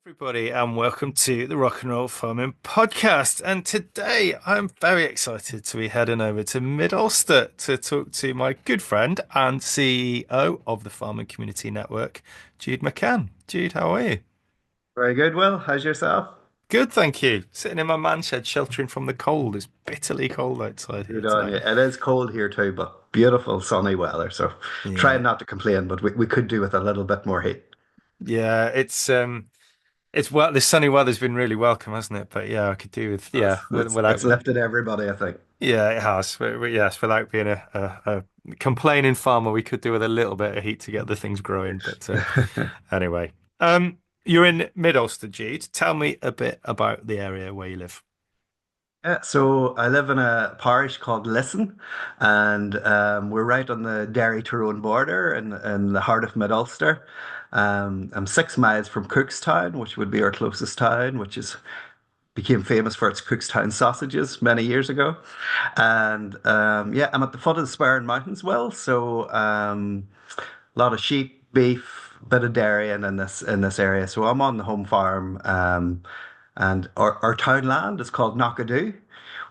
Everybody, and welcome to the Rock and Roll Farming Podcast. And today I'm very excited to be heading over to mid-Ulster to talk to my good friend and CEO of the Farming Community Network, Jude McCann. Jude, how are you? Very good, Will. How's yourself? Good, thank you. Sitting in my man shed, sheltering from the cold. It's bitterly cold outside here Good on today. you. It is cold here too, but beautiful sunny weather. So Yeah, trying not to complain, but we could do with a little bit more heat. yeah, it's well, this sunny weather's been really welcome, hasn't it? But yeah, I could do with It's without. lifted everybody, I think. Yeah, it has. Yes, without being a complaining farmer, we could do with a little bit of heat to get the things growing. But anyway, you're in Mid-Ulster, Jude. Tell me a bit about the area where you live. Yeah, so I live in a parish called Lisson, and we're right on the Derry-Tyrone border in the heart of Mid-Ulster. I'm 6 miles from Cookstown, which would be our closest town, which is became famous for its Cookstown sausages many years ago. And yeah, I'm at the foot of the Spurn Mountains, well, so a lot of sheep, beef, bit of dairy, and in this area. So I'm on the home farm, and our town land is called Knockadoo,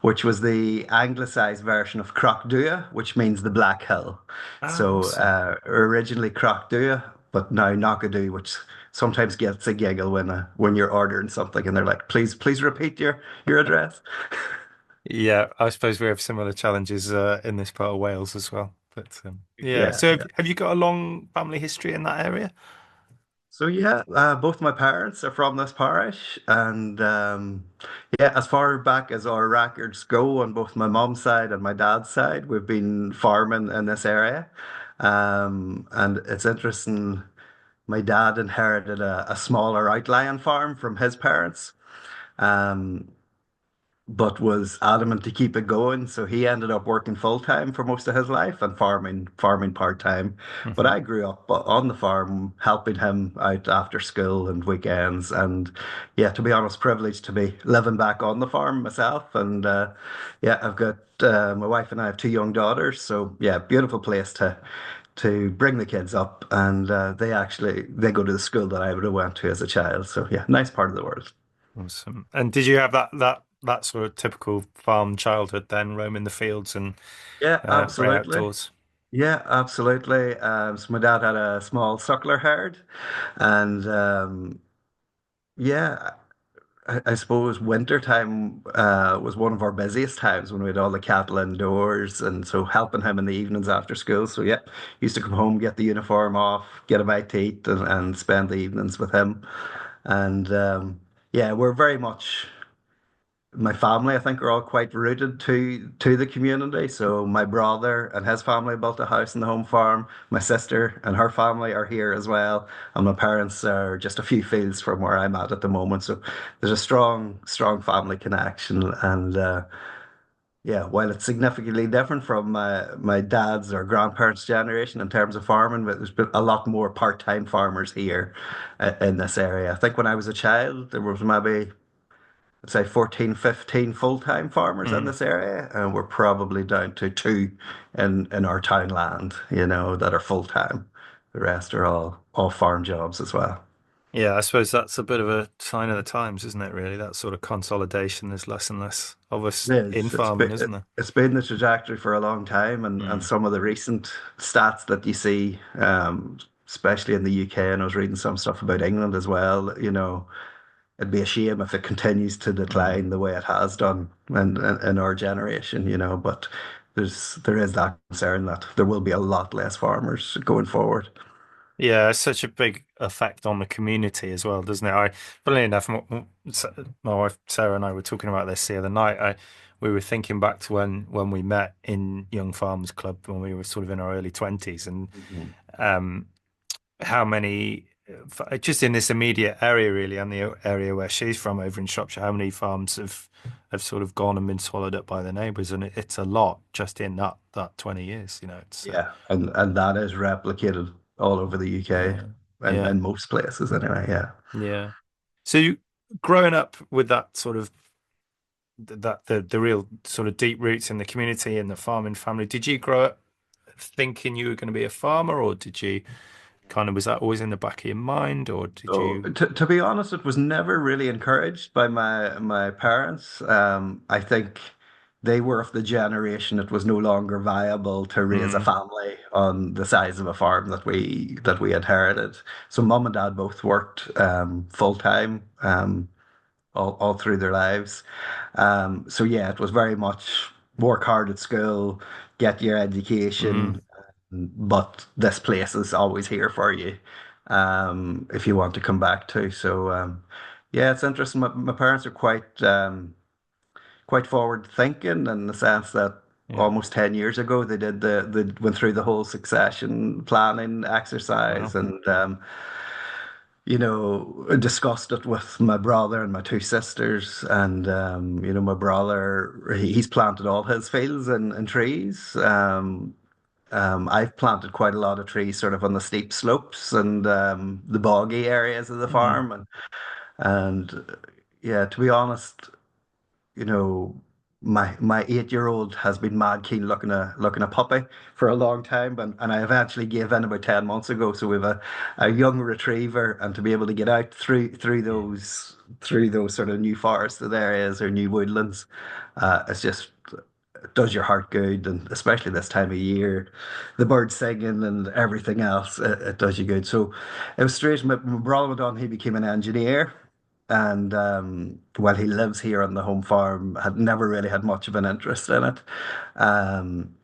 which was the anglicised version of Crockdua, which means the Black Hill. Oh, So awesome. originally Crockdua, but now Knockadoo, which sometimes gets a giggle when you're ordering something and they're like, please repeat your address. Yeah, I suppose we have similar challenges in this part of Wales as well. But yeah, Yeah, so yeah. have you got a long family history in that area? So yeah, both my parents are from this parish, and yeah, as far back as our records go, on both my mom's side and my dad's side, we've been farming in this area, and it's interesting. My dad inherited a smaller outlying farm from his parents, um, but was adamant to keep it going. So he ended up working full time for most of his life and farming part time. But Hmm. I grew up on the farm, helping him out after school and weekends. And yeah, to be honest, privileged to be living back on the farm myself. And yeah, I've got my wife and I have two young daughters. So yeah, beautiful place to bring the kids up. And they go to the school that I would have went to as a child. So yeah, nice part of the world. Awesome. And did you have that sort of typical farm childhood then, roaming the fields and Yeah, very absolutely. outdoors? Yeah, absolutely. So my dad had a small suckler herd, and yeah, I suppose winter time was one of our busiest times when we had all the cattle indoors, and so helping him in the evenings after school. So yeah, used to come home, get the uniform off, get a bite to eat, and spend the evenings with him. And yeah, we're very much my family, I think, are all quite rooted to the community. So my brother and his family built a house in the home farm. My sister and her family are here as well, and my parents are just a few fields from where I'm at the moment. So there's a strong family connection. And yeah, while it's significantly different from my dad's or grandparents' generation in terms of farming, but there's been a lot more part-time farmers here in this area. I think when I was a child, there was maybe I'd say 14, 15 full-time farmers in Mm. this area, and we're probably down to two in our town land, that are full-time. The rest are all farm jobs as well. Yeah, I suppose that's a bit of a sign of the times, isn't it, really? That sort of consolidation. There's less and less of us It in is. farming, isn't there? It's been the trajectory for a long time, and Mm. some of the recent stats that you see, especially in the UK, and I was reading some stuff about England as well. It'd be a shame if it continues to Mm. decline the way it has done in our generation, but there is that concern that there will be a lot less farmers going forward. Yeah, it's such a big effect on the community as well, doesn't it? Funnily enough, my wife Sarah and I were talking about this the other night. We were thinking back to when we met in Young Farmers Club when we were sort of in our early 20s, and Mhm. um, how many just in this immediate area really and the area where she's from over in Shropshire, how many farms have sort of gone and been swallowed up by their neighbours, and it's a lot just in that 20 years, it's Yeah, and that is replicated all over the UK yeah, and yeah, in most places anyway. Yeah. yeah. So growing up with that sort of the real sort of deep roots in the community and the farming family, did you grow up thinking you were going to be a farmer, or did you kind of was that always in the back of your mind, or did So you? to be honest, it was never really encouraged by my parents. I think they were of the generation it was no longer viable to raise a Mm, family on the size of a farm that we inherited. So mum and dad both worked full time all through their lives. So yeah, it was very much work hard at school, get your mm, education, but this place is always here for you if you want to come back to. So yeah, it's interesting. My parents are quite forward thinking in the sense that yeah. almost 10 years ago they went through the whole succession planning exercise Wow. and discussed it with my brother and my two sisters. And, my brother, he's planted all his fields and trees. I've planted quite a lot of trees sort of on the steep slopes and the boggy areas of the Mm, farm. And yeah, to be honest, you know, my 8-year-old has been mad keen looking a puppy for a long time, and I eventually gave in about 10 months ago. So we've a young retriever, and to be able to get out through those sort of new forested areas or new woodlands, it's just it does your heart good, and especially this time of year, the birds singing and everything else, it does you good. So it was strange. My brother went on; he became an engineer. And while he lives here on the home farm, had never really had much of an interest in it. Um,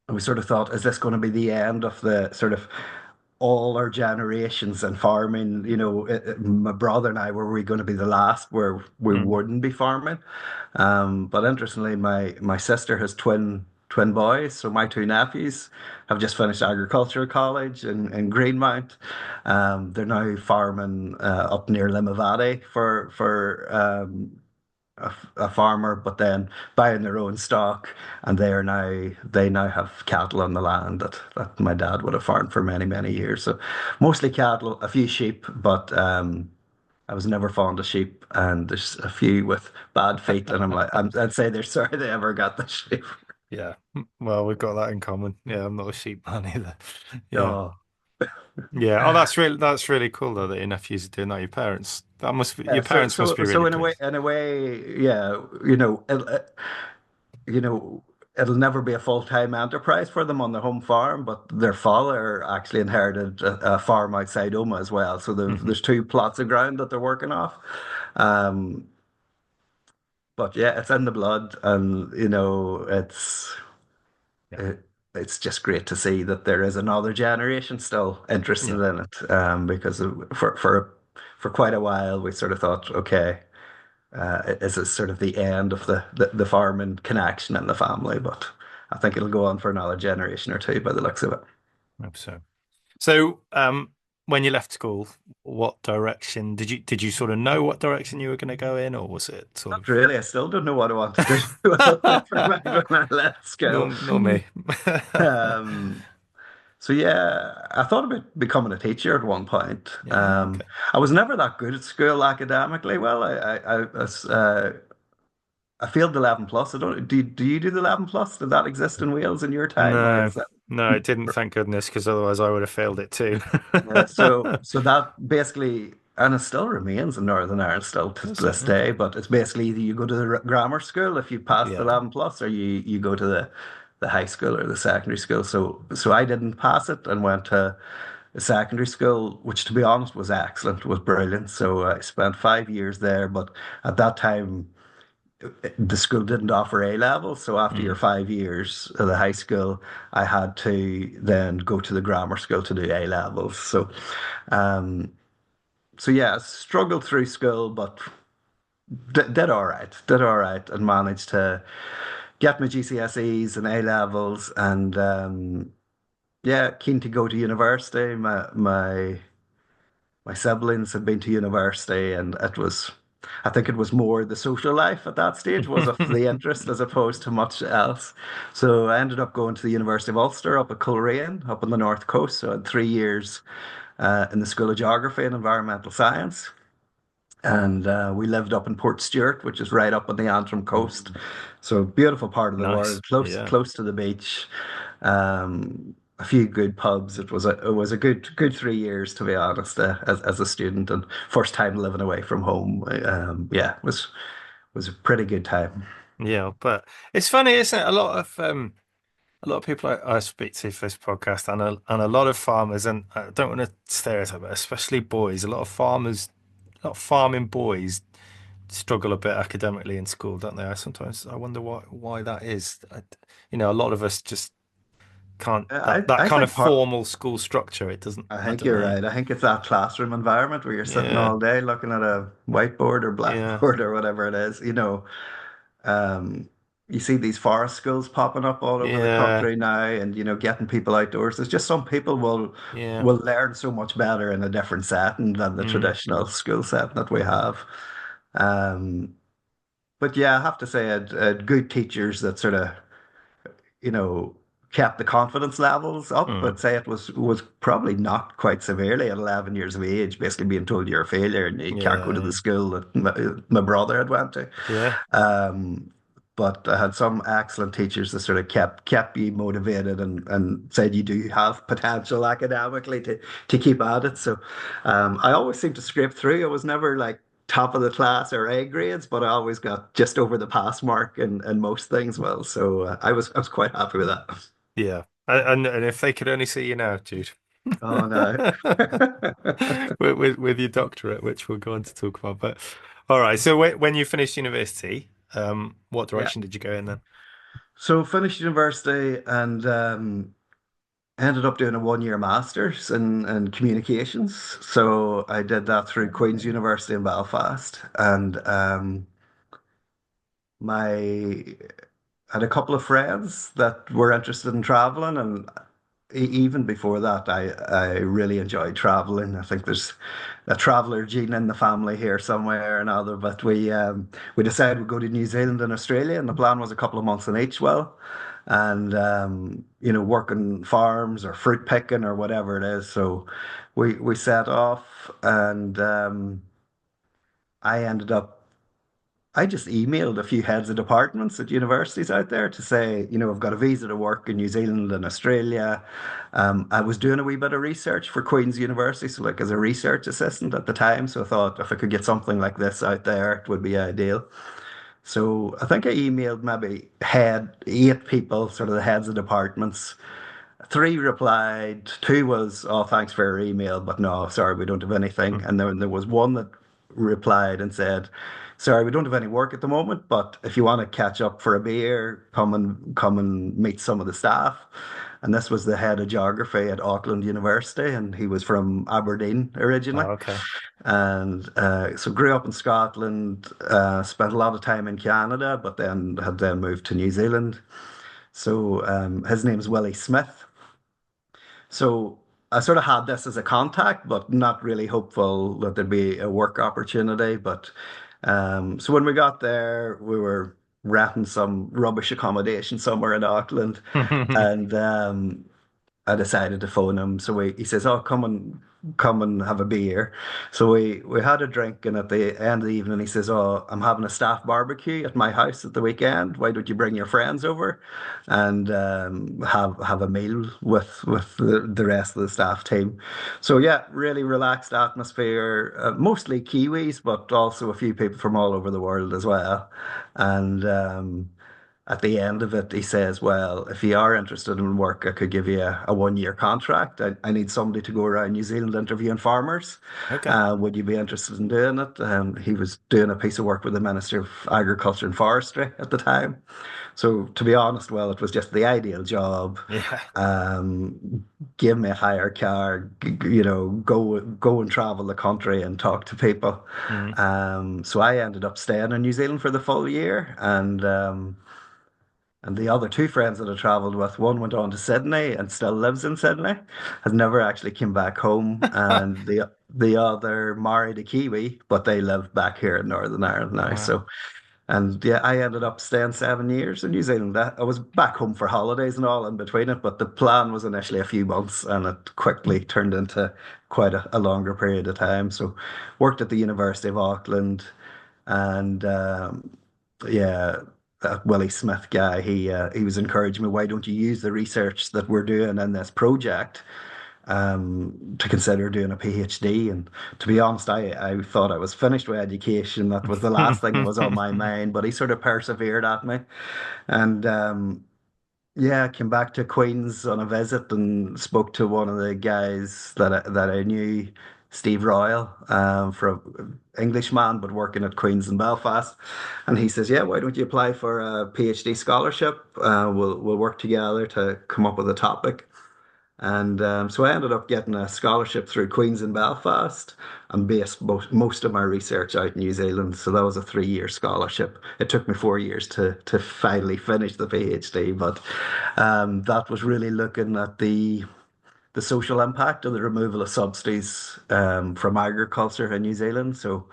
and we sort of thought, is this going to be the end of the sort of all our generations in farming? My brother and I, were we going to be the last where we mm, wouldn't be farming? But interestingly, my sister has twin boys, so my two nephews have just finished agricultural college in Greenmount. They're now farming up near Limavady for a farmer, but then buying their own stock, and they now have cattle on the land that my dad would have farmed for many many years. So mostly cattle, a few sheep, but I was never fond of sheep, and there's a few with bad feet, and I'd say they're sorry they ever got the sheep. yeah. Well, we've got that in common. Yeah, I'm not a sheep man either. Yeah. Oh, Yeah. Oh, that's really cool though that your nephews are doing that. Your parents that must be yeah. your So parents must so be so really in a way, pleased. in a way, yeah. You know, it'll never be a full-time enterprise for them on the home farm, but their father actually inherited a farm outside Oma as well. So Hmm. there's two plots of ground that they're working off. Um, but yeah, it's in the blood, and Yeah. it, it's just great to see that there is another generation still interested Yeah. in it. Because for quite a while we sort of thought, okay, is this sort of the end of the farming connection in the family? But I think it'll go on for another generation or two by the looks of it. Hope so. So, when you left school, what direction did you sort of know what direction you were going to go in, or was it sort Not of really. I still don't know what I want to do when I left school. no me? Um, So yeah, I thought about becoming a teacher at one point. Yeah, okay. I was never that good at school academically. Well, I failed the 11 plus. I don't. Do you do the 11 plus? Did that exist in Wales in your time, or No, is that? no, it didn't, thank goodness, because otherwise I would have failed it too. Yeah, so that basically, and it still remains in Northern Ireland still to Is it? this day. Okay. But it's basically either you go to the grammar school if you pass the Yeah. 11 plus, or you go to the high school or the secondary school. So I didn't pass it and went to the secondary school, which to be honest was excellent, was brilliant. So I spent 5 years there, but at that time the school didn't offer A levels. So after your Mm. 5 years of the high school, I had to then go to the grammar school to do A levels. Um, so yeah, struggled through school, but did all right, and managed to get my GCSEs and A levels, and yeah, keen to go to university. My siblings had been to university, and I think it was more the social life at that stage was of the interest as opposed to much else. So I ended up going to the University of Ulster up at Coleraine, up on the north coast. So I had 3 years in the School of Geography and Environmental Science. And we lived up in Port Stewart, which is right up on the Antrim coast. Mm. So beautiful part of the Nice. world, close Yeah. close to the beach. Um, a few good pubs. It was a good 3 years, to be honest, as a student, and first time living away from home. Yeah, it was a pretty good time. Yeah, but it's funny, isn't it? A lot of people I speak to for this podcast, and a lot of farmers, and I don't want to stereotype, but especially boys. A lot of farming boys struggle a bit academically in school, don't they? I wonder why that is. A lot of us just can't I that I kind of think part. formal school structure. It doesn't. I I think don't you're know. right. I think it's that classroom environment where you're sitting Yeah, all day looking at a whiteboard or yeah, blackboard or whatever it is. Um, you see these forest schools popping up all over the yeah, country now, and getting people outdoors. There's just some people yeah. will learn so much better in a different setting than the Mm, traditional school setting that we have. Um, but yeah, I have to say, I had good teachers that sort of you know, kept the confidence levels up, mm, but say it was probably not quite severely at 11 years of age, basically being told you're a failure and you can't go to the yeah, school that my brother had went to. yeah, Um, but I had some excellent teachers that sort of kept you motivated and said you do have potential academically to keep at it. So I always seemed to scrape through. I was never like top of the class or A grades, but I always got just over the pass mark and most things well. So I was quite happy with that. yeah. And if they could only see you now, Jude. Oh no. With your doctorate, which we'll go on to talk about. But all right, so when you finished university, what Yeah. direction did you go in then? So finished university and ended up doing a 1 year master's in communications. So I did that through Queen's University in Belfast, and my had a couple of friends that were interested in traveling, and even before that, I really enjoyed traveling. I think there's a traveler gene in the family here somewhere or another. But we decided we'd go to New Zealand and Australia, and the plan was a couple of months in each. Well, and working farms or fruit picking or whatever it is. So we set off, and I ended up. I just emailed a few heads of departments at universities out there to say, I've got a visa to work in New Zealand and Australia. I was doing a wee bit of research for Queen's University, so like as a research assistant at the time. So I thought if I could get something like this out there, it would be ideal. So I think I emailed maybe had 8 people, sort of the heads of departments. 3 replied, 2 was, oh, thanks for your email, but no, sorry, we don't have anything. Hmm. And then there was one that replied and said, sorry, we don't have any work at the moment, but if you want to catch up for a beer, come and meet some of the staff. And this was the head of geography at Auckland University, and he was from Aberdeen originally. Oh, okay. And so grew up in Scotland, spent a lot of time in Canada, but then moved to New Zealand. So his name's Willie Smith. So I sort of had this as a contact, but not really hopeful that there'd be a work opportunity. But so when we got there, we were renting some rubbish accommodation somewhere in Auckland, and I decided to phone him. So he says, "Oh, come and have a beer." So we had a drink, and at the end of the evening, he says, "Oh, I'm having a staff barbecue at my house at the weekend. Why don't you bring your friends over and have a meal with the rest of the staff team?" So yeah, really relaxed atmosphere. Mostly Kiwis, but also a few people from all over the world as well, and. At the end of it, he says, well, if you are interested in work, I could give you a 1 year contract. I need somebody to go around New Zealand interviewing farmers. Okay. Would you be interested in doing it? He was doing a piece of work with the Minister of Agriculture and Forestry at the time. So, to be honest, well, it was just the ideal job. Yeah. Give me a hire car, go and travel the country and talk to people. Mm. So I ended up staying in New Zealand for the full year, and the other 2 friends that I traveled with, one went on to Sydney and still lives in Sydney, has never actually came back home, and the other married a Kiwi, but they live back here in Northern Ireland now. Wow. So, and yeah, I ended up staying 7 years in New Zealand. I was back home for holidays and all in between it, but the plan was initially a few months, and it quickly turned into quite a longer period of time. So, worked at the University of Auckland, and yeah. that Willie Smith guy, he was encouraging me, why don't you use the research that we're doing in this project to consider doing a PhD? And to be honest, I thought I was finished with education. That was the last thing that was on my mind, but he sort of persevered at me. And yeah, I came back to Queens on a visit and spoke to one of the guys that I knew, Steve Royal, from Englishman, but working at Queens in Belfast. And he says, "Yeah, why don't you apply for a PhD scholarship? We'll work together to come up with a topic." And so I ended up getting a scholarship through Queens in Belfast and based most of my research out in New Zealand. So that was a 3-year scholarship. It took me 4 years to finally finish the PhD, but that was really looking at the social impact of the removal of subsidies from agriculture in New Zealand. So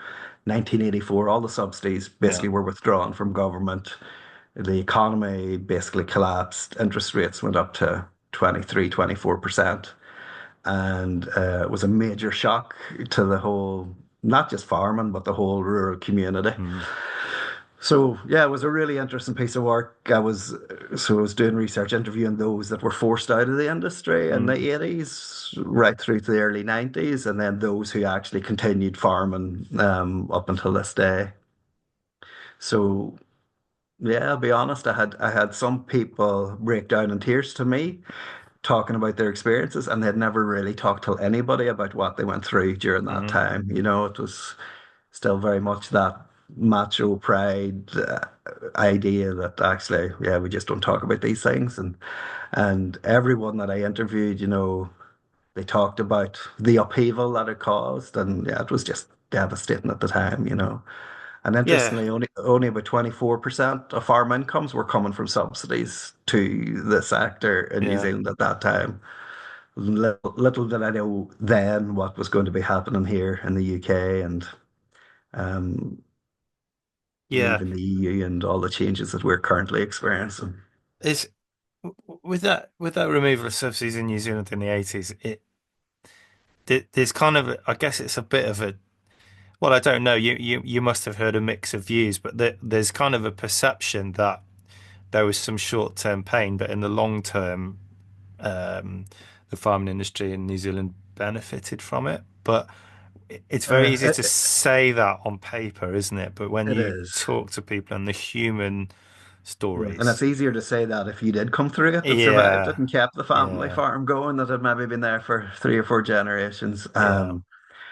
1984, all the subsidies Yeah. basically were withdrawn from government. The economy basically collapsed. Interest rates went up to 23, 24%. And it was a major shock to the whole, not just farming, but the whole rural community. Mm. So yeah, it was a really interesting piece of work. I was doing research, interviewing those that were forced out of the industry in Mm. the 80s, right through to the early 90s, and then those who actually continued farming up until this day. So yeah, I'll be honest, I had some people break down in tears to me talking about their experiences, and they'd never really talked to anybody about what they went through during that Mm. time. It was still very much that macho pride idea that actually, yeah, we just don't talk about these things. And everyone that I interviewed, they talked about the upheaval that it caused, and yeah, it was just devastating at the time. And Yeah. interestingly, only about 24% of farm incomes were coming from subsidies to the sector in New Yeah. Zealand at that time. Little did I know then what was going to be happening here in the UK and um, Yeah. leaving the EU and all the changes that we're currently experiencing. Is with that removal of subsidies in New Zealand in the 80s, there's kind of I guess it's a bit of a well, I don't know. You must have heard a mix of views, but there's kind of a perception that there was some short-term pain, but in the long term, the farming industry in New Zealand benefited from it. But it's very Uh, easy to it, say that on paper, isn't it? But when it you is. talk to people and the human Yeah. And it's stories, easier to say that if you did come through it and survived it yeah, and kept the family yeah, farm going that had maybe been there for 3 or 4 generations. yeah,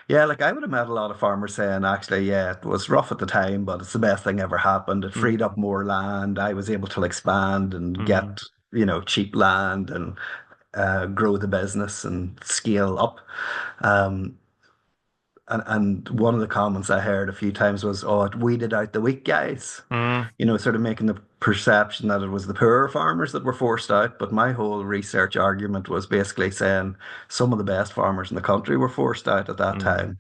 Yeah, like I would have met a lot of farmers saying, actually, yeah, it was rough at the time, but it's the best thing ever happened. It freed mm, up more land. I was able to expand and mm, get, cheap land and grow the business and scale up. Um, and one of the comments I heard a few times was, oh, it weeded out the weak guys, mm, sort of making the perception that it was the poorer farmers that were forced out. But my whole research argument was basically saying some of the best farmers in the country were forced out at that mm, time.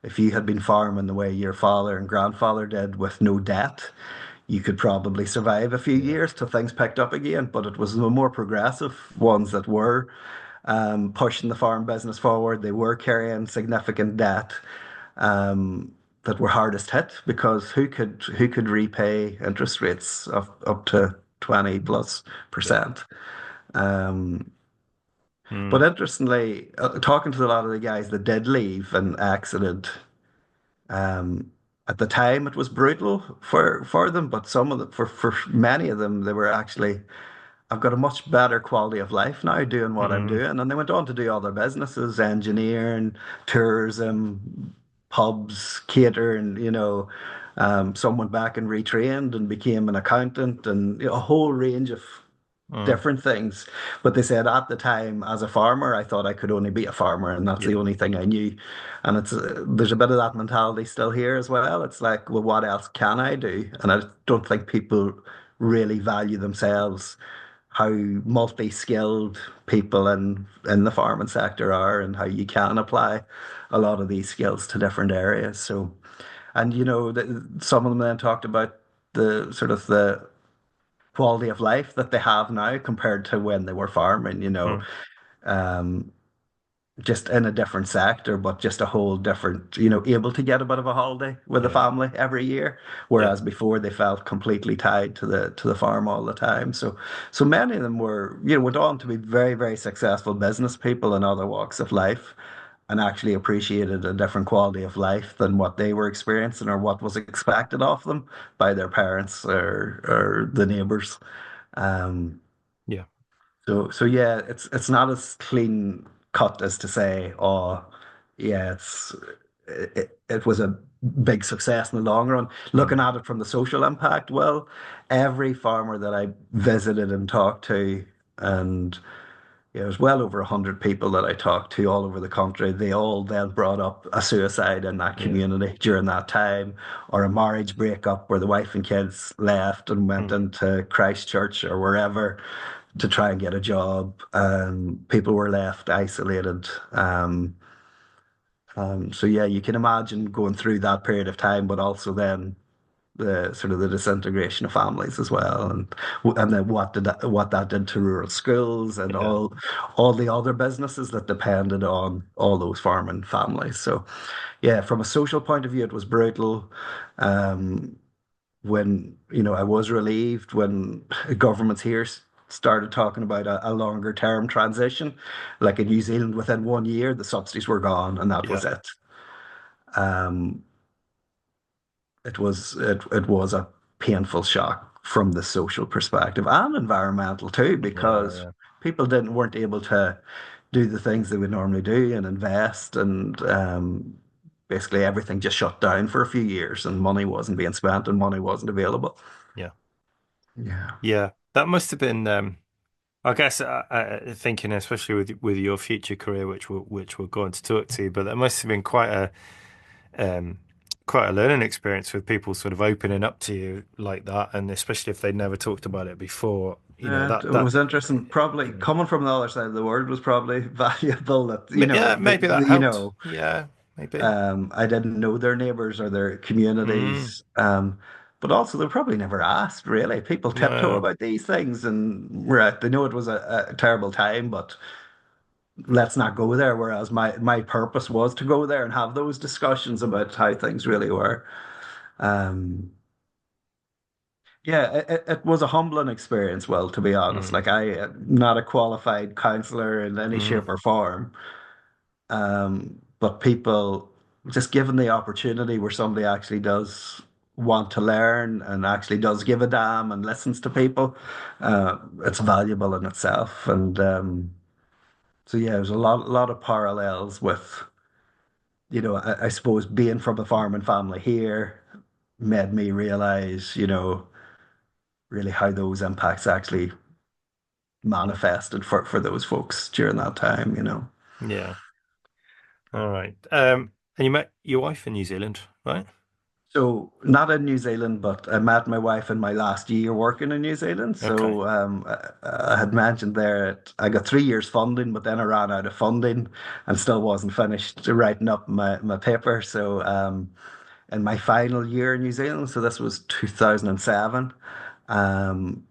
If you had been farming the way your father and grandfather did with no debt, you could probably survive a few yeah, years till things picked up again. But it was the more progressive ones that were pushing the farm business forward. They were carrying significant debt that were hardest hit because who could repay interest rates of up to 20 plus yeah, percent. Um, but mm, interestingly, talking to a lot of the guys that did leave and exited, um, at the time it was brutal for them, but some of them, for many of them, they were actually, I've got a much better quality of life now doing what I'm mm, doing. And they went on to do other businesses, engineering, tourism, pubs, catering, some went back and retrained and became an accountant and a whole range of mm, different things. But they said at the time, as a farmer, I thought I could only be a farmer, and that's the yeah, only thing I knew. And there's a bit of that mentality still here as well. It's like, well, what else can I do? And I don't think people really value themselves, how multi-skilled people in the farming sector are, and how you can apply a lot of these skills to different areas. So, and some of them then talked about the sort of the quality of life that they have now compared to when they were farming. mm, Um, just in a different sector, but just a whole different, able to get a bit of a holiday with the Yeah. family every year, Yeah. whereas before they felt completely tied to the farm all the time. So many of them went on to be very, very successful business people in other walks of life, and actually appreciated a different quality of life than what they were experiencing or what was expected of them by their parents or the neighbors. Um, Yeah. so yeah, it's not as clean cut as to say, oh, yeah, it was a big success in the long run. Looking Mm. at it from the social impact, well, every farmer that I visited and talked to, and yeah, there's well over 100 people that I talked to all over the country. They all then brought up a suicide in that Yeah. community during that time, or a marriage breakup where the wife and kids left and went Mm. into Christchurch or wherever to try and get a job. People were left isolated. So yeah, you can imagine going through that period of time, but also then the sort of the disintegration of families as well, and then what that did to rural schools and Yeah. all the other businesses that depended on all those farming families. So yeah, from a social point of view, it was brutal. Um, when I was relieved when governments here started talking about a longer term transition, like in New Zealand, within 1 year the subsidies were gone and that Yeah. was it. Um, it was a painful shock from the social perspective and environmental too, Yeah. because Yeah. people didn't weren't able to do the things they would normally do and invest, and basically everything just shut down for a few years, and money wasn't being spent and money wasn't available. Yeah. Yeah. Yeah. That must have been I guess thinking, especially with your future career, which we're going to talk to, but that must have been um, quite a learning experience with people sort of opening up to you like that, and especially if they'd never talked about it before. It was interesting. Probably Mm. coming from the other side of the world was probably valuable. That Yeah, maybe that helped. Yeah, maybe. I didn't know their neighbors or their Mm, communities, but also they probably never asked. Really, people tiptoe no. about these things, and right, they know it was a terrible time, but let's not go there. Whereas my purpose was to go there and have those discussions about how things really were. Um, Yeah, it was a humbling experience, well, to be honest. Mm, Like I am not a qualified counselor in any mm, shape or form. But people just given the opportunity where somebody actually does want to learn and actually does give a damn and listens to people, it's valuable in itself. And so yeah, there's a lot of parallels with, I suppose being from a farming family here made me realize, really how those impacts actually yeah. manifested for those folks during that time. Yeah. All right. And you met your wife in New Zealand, right? So not in New Zealand, but I met my wife in my last year working in New Zealand. Okay. So I had mentioned there I got 3 years funding, but then I ran out of funding and still wasn't finished writing up my paper. So in my final year in New Zealand, so this was 2007, um,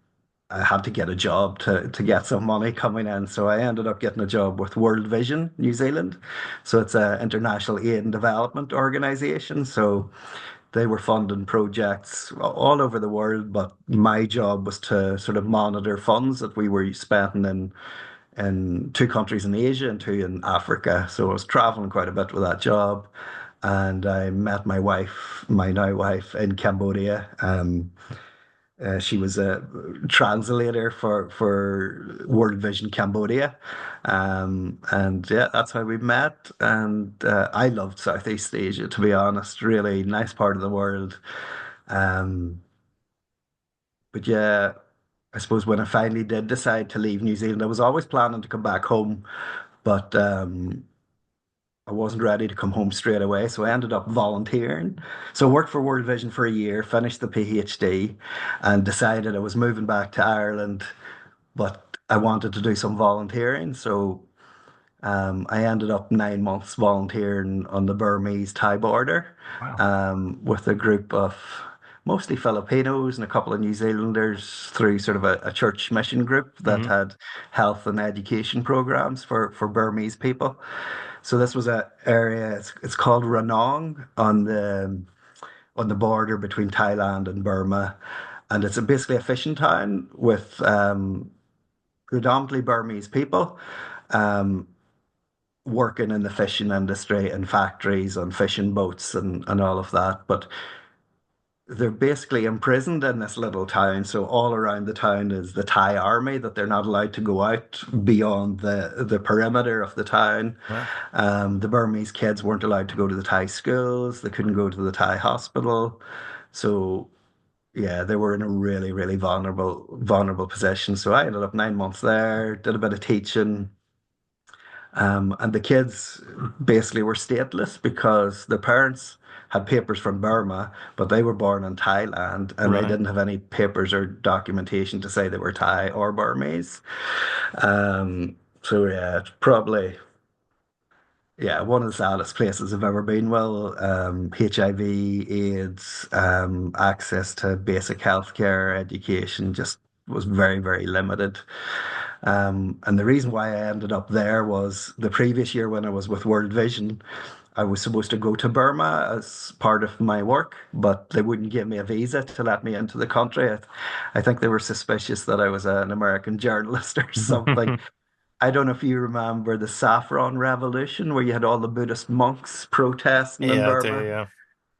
I had to get a job to get some money coming in. So I ended up getting a job with World Vision New Zealand. So it's an international aid and development organization. So they were funding projects all over the world, but my job was to sort of monitor funds that we were spending in two countries in Asia and two in Africa. So I was traveling quite a bit with that job. And I met my wife, my now wife, in Cambodia. She was a translator for World Vision Cambodia. And yeah, that's how we met. And I loved Southeast Asia, to be honest. Really nice part of the world. Um, but yeah, I suppose when I finally did decide to leave New Zealand, I was always planning to come back home, but I wasn't ready to come home straight away, so I ended up volunteering. So I worked for World Vision for a year, finished the PhD, and decided I was moving back to Ireland, but I wanted to do some volunteering. So I ended up 9 months volunteering on the Burmese Thai border Wow. with a group of mostly Filipinos and a couple of New Zealanders through sort of a church mission group that Hmm. had health and education programs for Burmese people. So this was a area. It's called Ranong on the border between Thailand and Burma, and it's basically a fishing town with predominantly Burmese people. Um, Working in the fishing industry in factories on fishing boats and all of that. But they're basically imprisoned in this little town. So all around the town is the Thai army that they're not allowed to go out beyond the perimeter of the town. Wow. The Burmese kids weren't allowed to go to the Thai schools. They couldn't go to the Thai hospital. So yeah, they were in a really, really vulnerable position. So I ended up 9 months there, did a bit of teaching. And the kids basically were stateless because their parents had papers from Burma, but they were born in Thailand and they Right. didn't have any papers or documentation to say they were Thai or Burmese. So yeah, it's probably one of the saddest places I've ever been. Well, HIV, AIDS, access to basic healthcare, education just was very, very limited. And the reason why I ended up there was the previous year when I was with World Vision, I was supposed to go to Burma as part of my work, but they wouldn't give me a visa to let me into the country. I think they were suspicious that I was an American journalist or something. I don't know if you remember the Saffron Revolution, where you had all the Buddhist monks protesting in Yeah, I do. Burma. Yeah.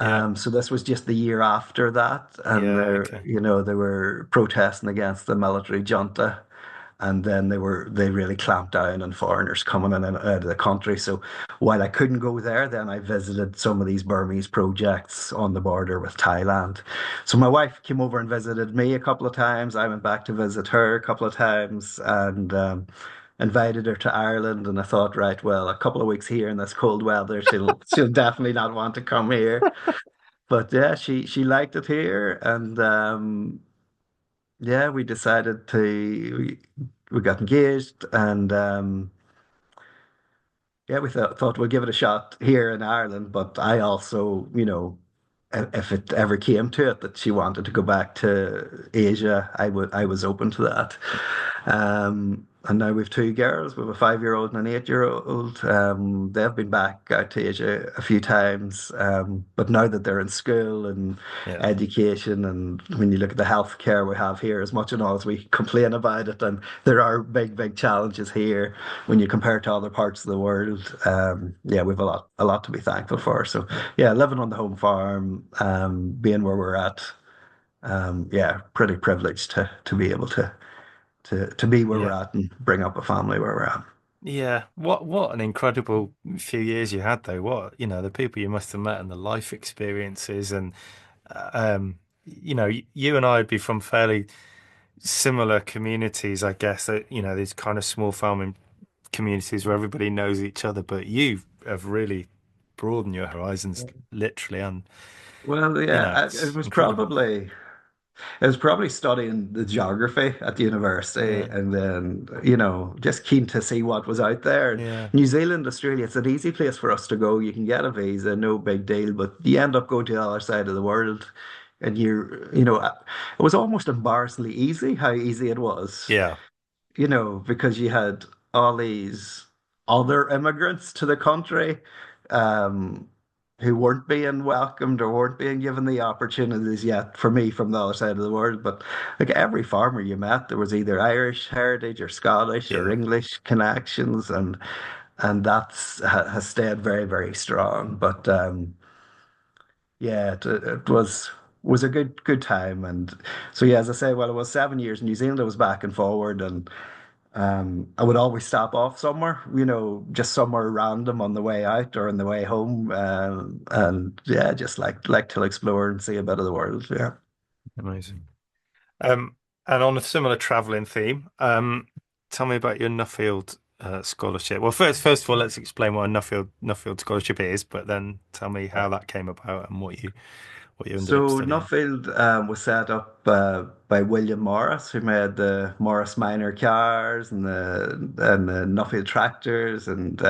Yeah. So this was just the year after that, and Yeah. they're, Okay. they were protesting against the military junta, and then they really clamped down on foreigners coming in and out of the country. So while I couldn't go there, then I visited some of these Burmese projects on the border with Thailand. So my wife came over and visited me a couple of times. I went back to visit her a couple of times, and invited her to Ireland. And I thought, right, well, a couple of weeks here in this cold weather, she'll definitely not want to come here. But yeah, she liked it here, and yeah, we decided we got engaged, and yeah, we thought we'd give it a shot here in Ireland. But I also, if it ever came to it that she wanted to go back to Asia, I was open to that. And now we've two girls. We have a 5-year-old and an 8-year-old. They've been back out to Asia a few times, but now that they're in school and Yeah. education, and when you look at the healthcare we have here, as much and all as we complain about it, and there are big challenges here when you compare to other parts of the world. Yeah, we've a lot to be thankful for. So yeah, living on the home farm, being where we're at, yeah, pretty privileged to be able to be where we're Yeah. at and bring up a family where we're at. Yeah. What an incredible few years you had though. What, the people you must have met and the life experiences and you and I would be from fairly similar communities, I guess, that, these kind of small farming communities where everybody knows each other, but you have really broadened your horizons literally and Well, yeah, it's incredible. it was probably studying the geography at the university, Yeah. and then just keen to see what was out there. Yeah. New Zealand, Australia, it's an easy place for us to go. You can get a visa, no big deal, but you end up going to the other side of the world, and it was almost embarrassingly easy how easy it was. Yeah. Because you had all these other immigrants to the country, um, who weren't being welcomed or weren't being given the opportunities yet for me from the other side of the world. But like every farmer you met, there was either Irish heritage or Scottish or Yeah. English connections, and has stayed very, very strong. But yeah, it was a good time. And so yeah, as I say, well, it was 7 years in New Zealand. I was back and forward, and I would always stop off somewhere, just somewhere random on the way out or on the way home, and yeah, just like to explore and see a bit of the world. Yeah. Amazing. Um, and on a similar traveling theme, tell me about your Nuffield scholarship. Well, first of all, let's explain what a Nuffield scholarship is, but then tell me how that came about and what you ended up So studying. Nuffield was set up by William Morris, who made the Morris Minor cars and the Nuffield tractors, and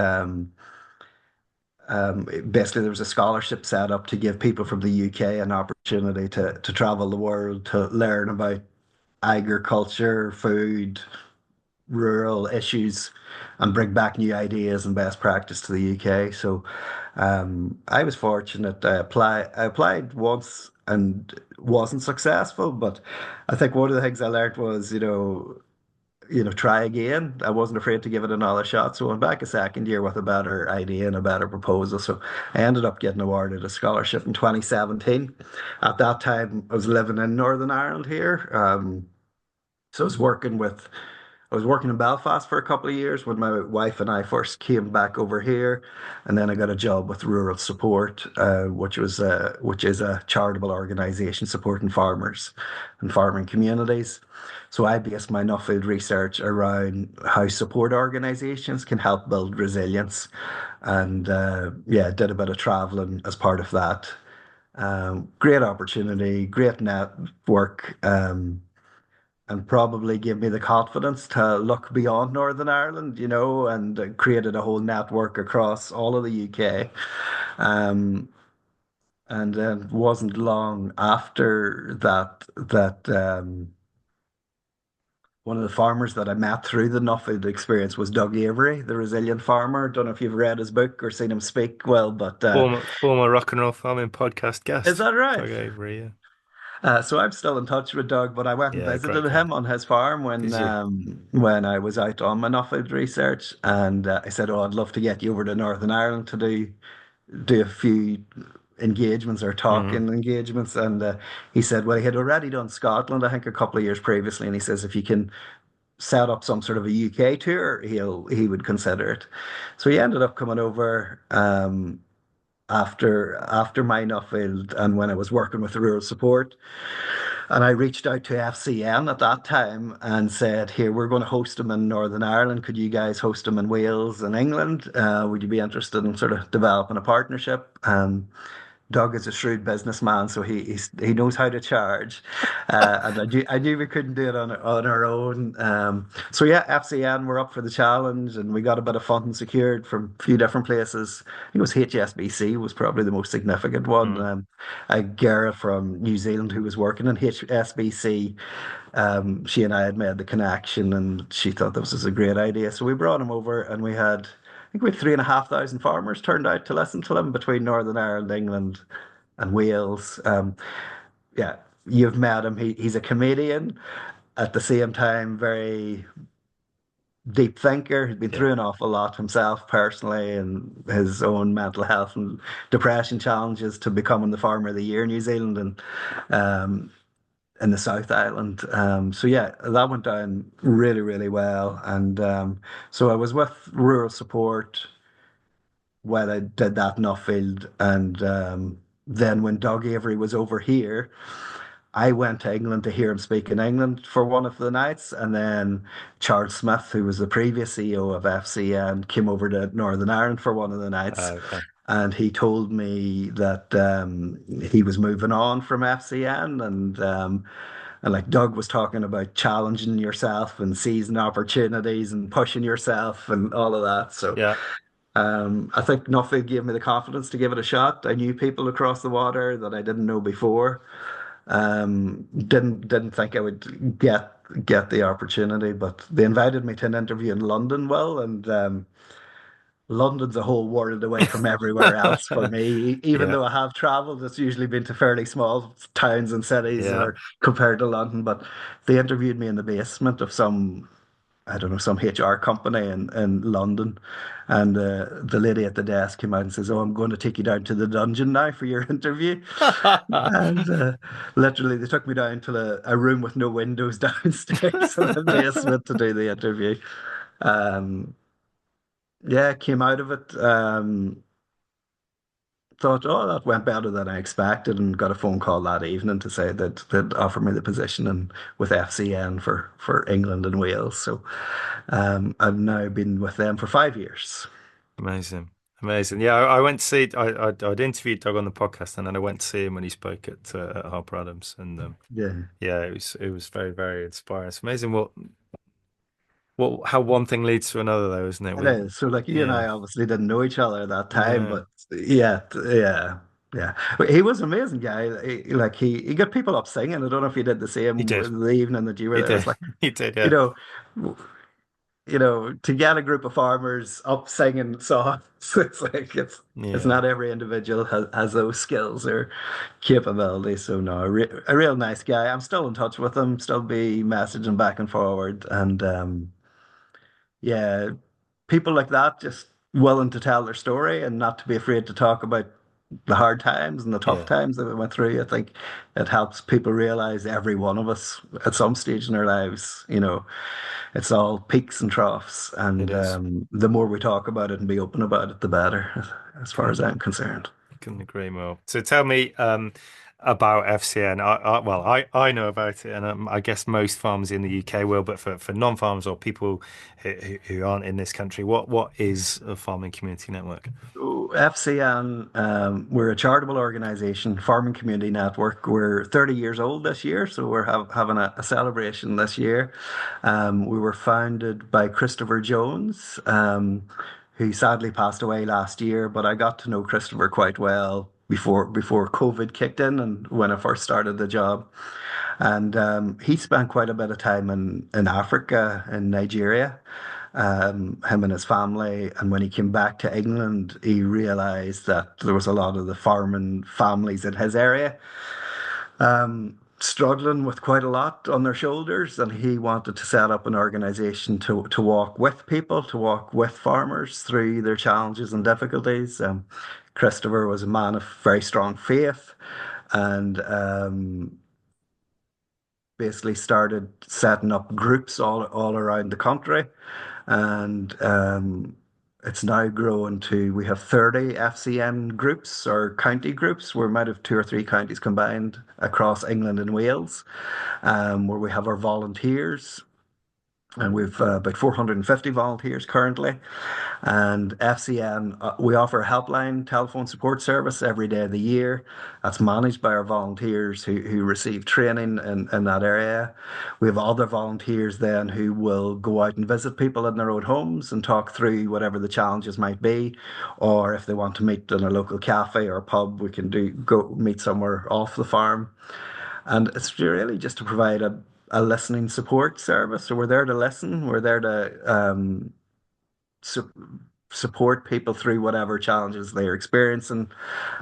Basically, there was a scholarship set up to give people from the UK an opportunity to travel the world to learn about agriculture, food, rural issues, and bring back new ideas and best practice to the UK. So I was fortunate. I applied once and wasn't successful, but I think one of the things I learned was, try again. I wasn't afraid to give it another shot. So I went back a second year with a better idea and a better proposal. So I ended up getting awarded a scholarship in 2017. At that time, I was living in Northern Ireland here. So I was working in Belfast for a couple of years when my wife and I first came back over here, and then I got a job with Rural Support, which is a charitable organisation supporting farmers and farming communities. So I based my Nuffield research around how support organisations can help build resilience, and yeah, did a bit of travelling as part of that. Great opportunity, great network. And probably gave me the confidence to look beyond Northern Ireland, and created a whole network across all of the UK. Um, and then it wasn't long after that one of the farmers that I met through the Nuffield experience was Doug Avery, the resilient farmer. Don't know if you've read his book or seen him speak well, but Former rock and roll farming podcast is guest, that right? Doug Avery. Yeah, So I'm still in touch with Doug, but I went and yeah, visited great guy. him on his farm Did you? when I was out on my Nuffield research, and I said, "Oh, I'd love to get you over to Northern Ireland to do a few engagements or Hmm. talking engagements." And he said, "Well, he had already done Scotland, I think, a couple of years previously, and he says if you can set up some sort of a UK tour, he would consider it." So he ended up coming over. After my Nuffield and when I was working with the rural support. And I reached out to FCN at that time and said, "Here, we're going to host them in Northern Ireland. Could you guys host them in Wales and England? Would you be interested in sort of developing a partnership?" Doug is a shrewd businessman, so he knows how to charge, and I knew we couldn't do it on our own. So yeah, FCN were up for the challenge, and we got a bit of funding secured from a few different places. I think it was HSBC was probably the most significant one. Hmm. A girl from New Zealand who was working in HSBC, she and I had made the connection, and she thought this was a great idea. So we brought him over, and I think we had 3,500 farmers turned out to listen to them between Northern Ireland, England, and Wales. Yeah, you've met him. He's a comedian at the same time, very deep thinker. He's been Yeah. through an awful lot himself personally and his own mental health and depression challenges to becoming the Farmer of the Year in New Zealand and um, in the South Island. So yeah, that went down really, really well. And so I was with Rural Support when I did that in Nuffield. And then when Doug Avery was over here, I went to England to hear him speak in England for one of the nights. And then Charles Smith, who was the previous CEO of FCN, came over to Northern Ireland for one of the nights. Okay. And he told me that he was moving on from FCN and like Doug was talking about challenging yourself and seizing opportunities and pushing yourself and all of that. So Yeah. I think Nuffield gave me the confidence to give it a shot. I knew people across the water that I didn't know before. Didn't think I would get the opportunity, but they invited me to an interview in London, well, and London's a whole world away from everywhere else for me. Even Yeah. though I have traveled, it's usually been to fairly small towns and cities Yeah. or compared to London. But they interviewed me in the basement of some I don't know, some HR company in London. And the lady at the desk came out and says, "Oh, I'm going to take you down to the dungeon now for your interview." And literally, they took me down to a room with no windows downstairs in the basement to do the interview. Um, yeah, came out of it. Thought, oh, that went better than I expected, and got a phone call that evening to say that they'd offer me the position with FCN for England and Wales. So I've now been with them for 5 years. Amazing. Amazing. Yeah, I went to see. I'd interviewed Doug on the podcast, and then I went to see him when he spoke at Harper Adams, and Yeah. yeah, it was very very inspiring. It's amazing what how one thing leads to another, though, isn't it? It is. So like you and Yeah, I obviously didn't know each other at that time, no, but yeah, yeah, yeah. But he was an amazing guy. He got people up singing. I don't know if he did the he same did, with the evening that you were he there. did, It's like, he did. you Yeah, know, to get a group of farmers up singing songs, it's yeah, not every individual has those skills or capabilities. So no, a real nice guy. I'm still in touch with him, still be messaging back and forward, and yeah, people like that just willing to tell their story and not to be afraid to talk about the hard times and the tough yeah. times that we went through. I think it helps people realize every one of us at some stage in our lives, it's all peaks and troughs. It And is. the more we talk about it and be open about it, the better, as far as Couldn't I'm concerned. couldn't agree more. So tell me about FCN. I know about it, and I guess most farmers in the UK will, but for non-farmers or people who aren't in this country, what is a farming community network? So FCN, we're a charitable organization, farming community network. We're 30 years old this year, so we're having a celebration this year. We were founded by Christopher Jones, who sadly passed away last year, but I got to know Christopher quite well before COVID kicked in and when I first started the job. And he spent quite a bit of time in Africa, in Nigeria, him and his family. And when he came back to England, he realized that there was a lot of the farming families in his area struggling with quite a lot on their shoulders. And he wanted to set up an organization to walk with people, to walk with farmers through their challenges and difficulties. Christopher was a man of very strong faith and basically started setting up groups all around the country. And it's now grown to we have 30 FCN groups or county groups. We might have two or three counties combined across England and Wales, where we have our volunteers. And we've about 450 volunteers currently. And FCN, we offer a helpline telephone support service every day of the year. That's managed by our volunteers who receive training in that area. We have other volunteers then who will go out and visit people in their own homes and talk through whatever the challenges might be. Or if they want to meet in a local cafe or pub, we can go meet somewhere off the farm. And it's really just to provide a listening support service. So we're there to listen. We're there to su support people through whatever challenges they're experiencing,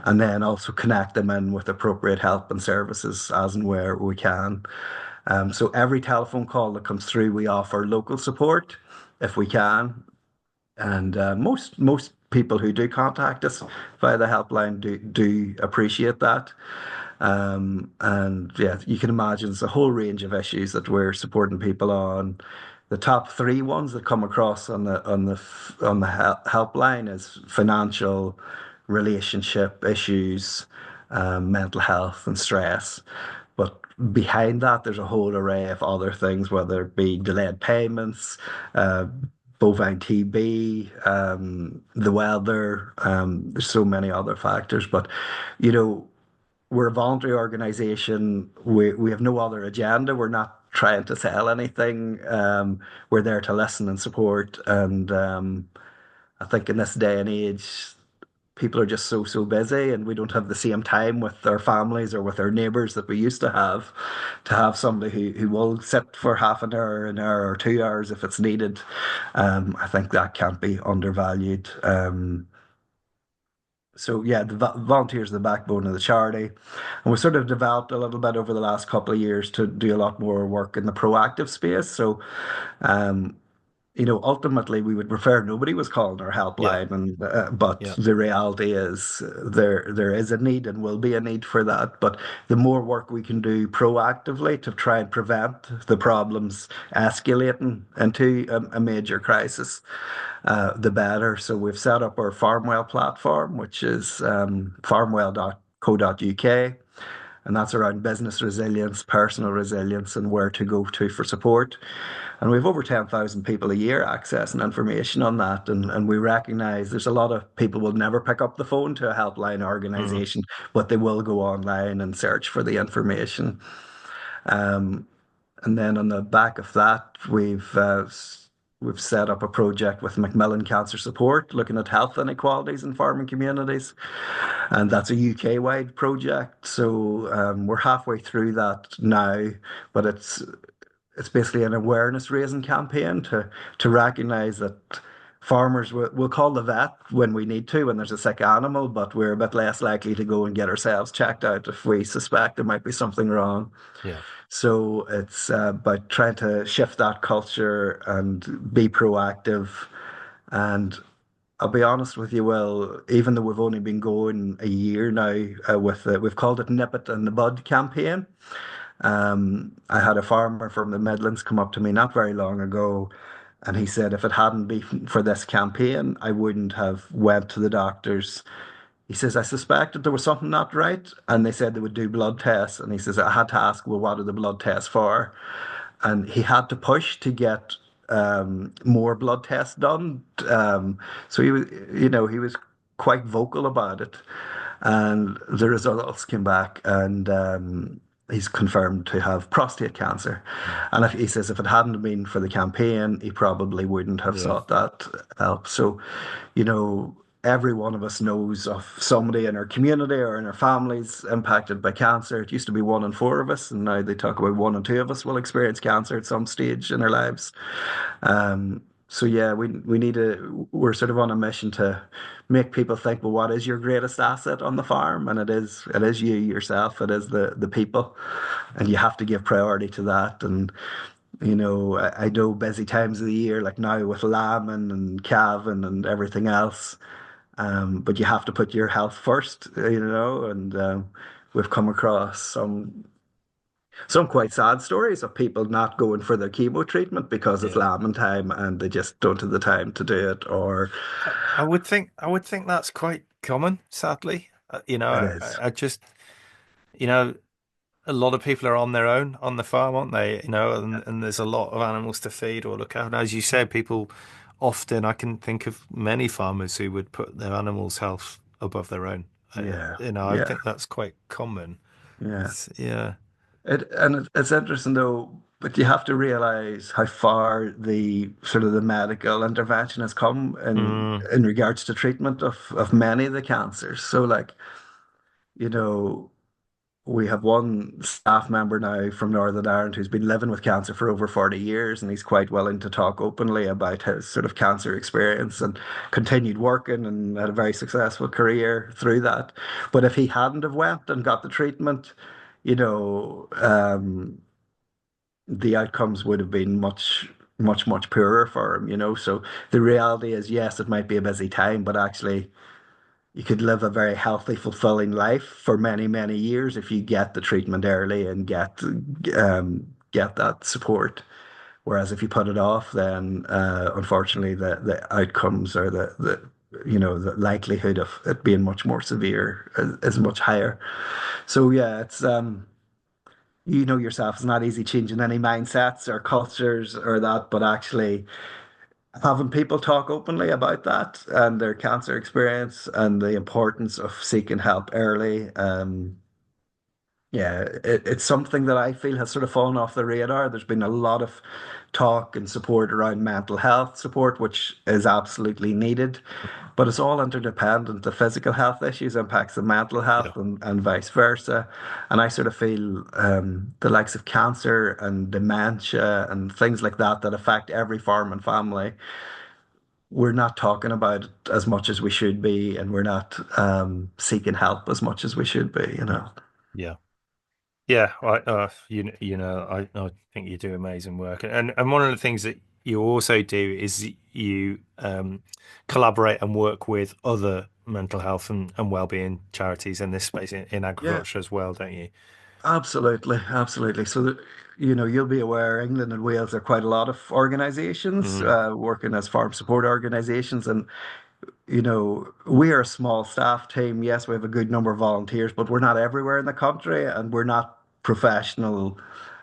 and then also connect them in with appropriate help and services as and where we can. So every telephone call that comes through, we offer local support if we can. And most people who do contact us via the helpline do appreciate that. And yeah, you can imagine it's a whole range of issues that we're supporting people on. The top three ones that come across on the helpline is financial, relationship issues, mental health, and stress. But behind that, there's a whole array of other things, whether it be delayed payments, uh, bovine TB, the weather. There's so many other factors, but you know we're a voluntary organization. We have no other agenda. We're not trying to sell anything. We're there to listen and support. And I think in this day and age, people are just so busy, and we don't have the same time with our families or with our neighbours that we used to have. To have somebody who will sit for half an hour or 2 hours if it's needed, I think that can't be undervalued. So yeah, the volunteers are the backbone of the charity, and we sort of developed a little bit over the last couple of years to do a lot more work in the proactive space. So um, ultimately we would prefer nobody was calling our Yeah, helpline, and but yeah, the reality is there is a need and will be a need for that. But the more work we can do proactively to try and prevent the problems escalating into a major crisis, the better. So we've set up our Farmwell platform, which is farmwell.co.uk. And that's around business resilience, personal resilience, and where to go to for support. And we've over 10,000 people a year accessing information on that. And we recognize there's a lot of people will never pick up the phone to a helpline mm, organization, but they will go online and search for the information. Um, and then on the back of that, we've We've set up a project with Macmillan Cancer Support looking at health inequalities in farming communities, and that's a UK-wide project. So we're halfway through that now, but it's basically an awareness raising campaign to recognize that farmers will call the vet when we need to when there's a sick animal, but we're a bit less likely to go and get ourselves checked out if we suspect there might be something wrong. Yeah. So it's about trying to shift that culture and be proactive. And I'll be honest with you, Will, even though we've only been going a year now we've called it Nip It in the Bud campaign. I had a farmer from the Midlands come up to me not very long ago, and he said if it hadn't been for this campaign, I wouldn't have went to the doctors. He says I suspected there was something not right, and they said they would do blood tests, and he says I had to ask, well, what are the blood tests for? And he had to push to get more blood tests done. So he was, he was quite vocal about it, and the results came back, and he's confirmed to have prostate cancer. Mm. And if, he says if it hadn't been for the campaign, he probably wouldn't have Yeah. sought that help. So, every one of us knows of somebody in our community or in our families impacted by cancer. It used to be one in four of us, and now they talk about one in two of us will experience cancer at some stage in our lives. So yeah, we need to. We're sort of on a mission to make people think, well, what is your greatest asset on the farm? And it is you yourself. It is the people, and you have to give priority to that. And I know busy times of the year, like now with lambing and calving and everything else. But you have to put your health first, and we've come across some quite sad stories of people not going for their chemo treatment because it's Yeah. lambing time and they just don't have the time to do it, or I would think that's quite common, sadly. it is. I just, you know, a lot of people are on their own on the farm, aren't they? And there's a lot of animals to feed or look after. As you said, people often, I can think of many farmers who would put their animals' health above their own. Yeah, I yeah, think that's quite common. yeah. Yeah. It's interesting though, but you have to realize how far the sort of the medical intervention has come Mm, in regards to treatment of many of the cancers. So like, you know, we have one staff member now from Northern Ireland who's been living with cancer for over 40 years, and he's quite willing to talk openly about his sort of cancer experience and continued working and had a very successful career through that. But if he hadn't have went and got the treatment, you know, the outcomes would have been much, much, much poorer for him. So the reality is, yes, it might be a busy time, but actually you could live a very healthy, fulfilling life for many, many years if you get the treatment early and get that support. Whereas if you put it off, then unfortunately the outcomes or the likelihood of it being much more severe is much higher. So yeah, it's yourself, it's not easy changing any mindsets or cultures or that, but actually having people talk openly about that and their cancer experience and the importance of seeking help early. Yeah, it's something that I feel has sort of fallen off the radar. There's been a lot of talk and support around mental health support, which is absolutely needed, but it's all interdependent. The physical health issues impacts the mental yeah. health and vice versa. And I sort of feel the likes of cancer and dementia and things like that that affect every farm and family, we're not talking about it as much as we should be, and we're not seeking help as much as we should be. Yeah. Yeah, I think you do amazing work, and one of the things that you also do is you collaborate and work with other mental health and well-being charities in this space in Yeah, agriculture as well, don't you? absolutely, absolutely. So that, you'll be aware England and Wales are quite a lot of organizations Mm, working as farm support organizations, and we are a small staff team. Yes, we have a good number of volunteers, but we're not everywhere in the country, and we're not professional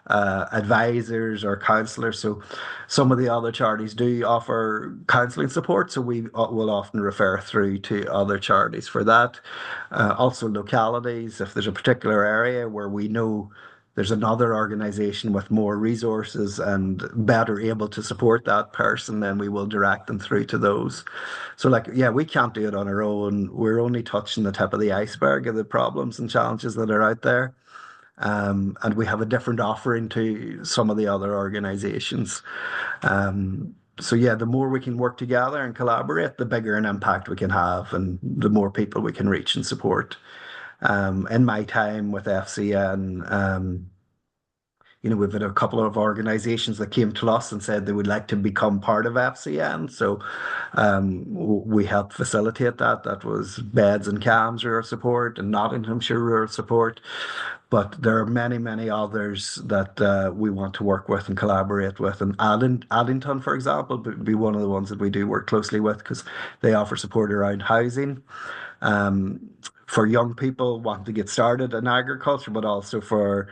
advisors or counselors. So some of the other charities do offer counseling support. So we will often refer through to other charities for that. Also, localities, if there's a particular area where we know there's another organization with more resources and better able to support that person, then we will direct them through to those. So, like, yeah, we can't do it on our own. We're only touching the tip of the iceberg of the problems and challenges that are out there. And we have a different offering to some of the other organizations. So yeah, the more we can work together and collaborate, the bigger an impact we can have, and the more people we can reach and support. In my time with FCN, we've had a couple of organizations that came to us and said they would like to become part of FCN. So we helped facilitate that. That was Beds and Cams rural support and Nottinghamshire rural support. But there are many, many others that we want to work with and collaborate with. And Addington, for example, would be one of the ones that we do work closely with because they offer support around housing for young people wanting to get started in agriculture, but also for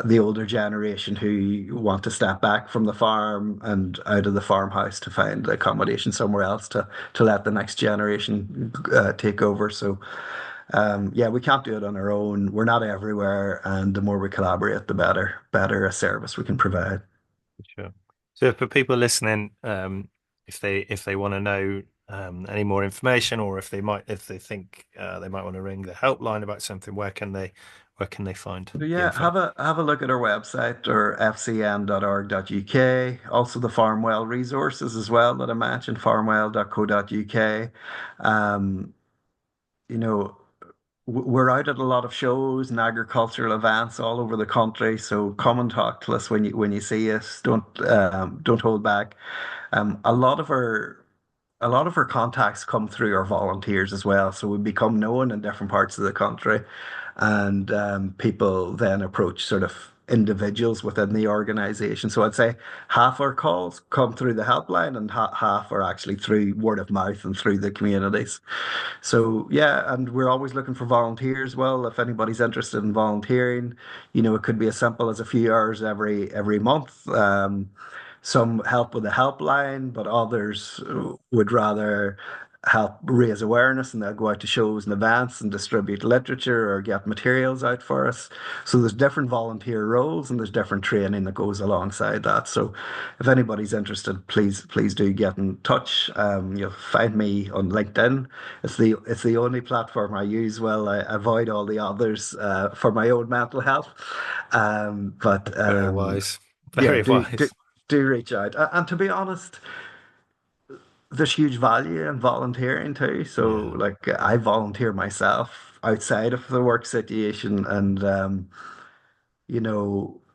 the older generation who want to step back from the farm and out of the farmhouse to find accommodation somewhere else to let the next generation take over. So yeah, we can't do it on our own. We're not everywhere, and the more we collaborate, the better a service we can provide. Sure. So for people listening, if they want to know any more information, or if they think they might want to ring the helpline about something, where can they find So the yeah, info? have a look at our website or fcn.org.uk. Also the Farmwell resources as well that I mentioned, farmwell.co.uk. Um, you know, we're out at a lot of shows and agricultural events all over the country. So come and talk to us when you see us. Don't hold back. A lot of our contacts come through our volunteers as well. So we become known in different parts of the country, and people then approach sort of individuals within the organization. So I'd say half our calls come through the helpline, and half are actually through word of mouth and through the communities. So yeah, and we're always looking for volunteers. Well, if anybody's interested in volunteering, it could be as simple as a few hours every month. Some help with the helpline, but others would rather help raise awareness, and they'll go out to shows and events and distribute literature or get materials out for us. So there's different volunteer roles and there's different training that goes alongside that. So if anybody's interested, please do get in touch. You'll find me on LinkedIn. It's the only platform I use. Well, I avoid all the others for my own mental health. But Very wise. yeah, Very do wise. do reach out. And to be honest, there's huge value in volunteering too. So Yeah. like I volunteer myself outside of the work situation, and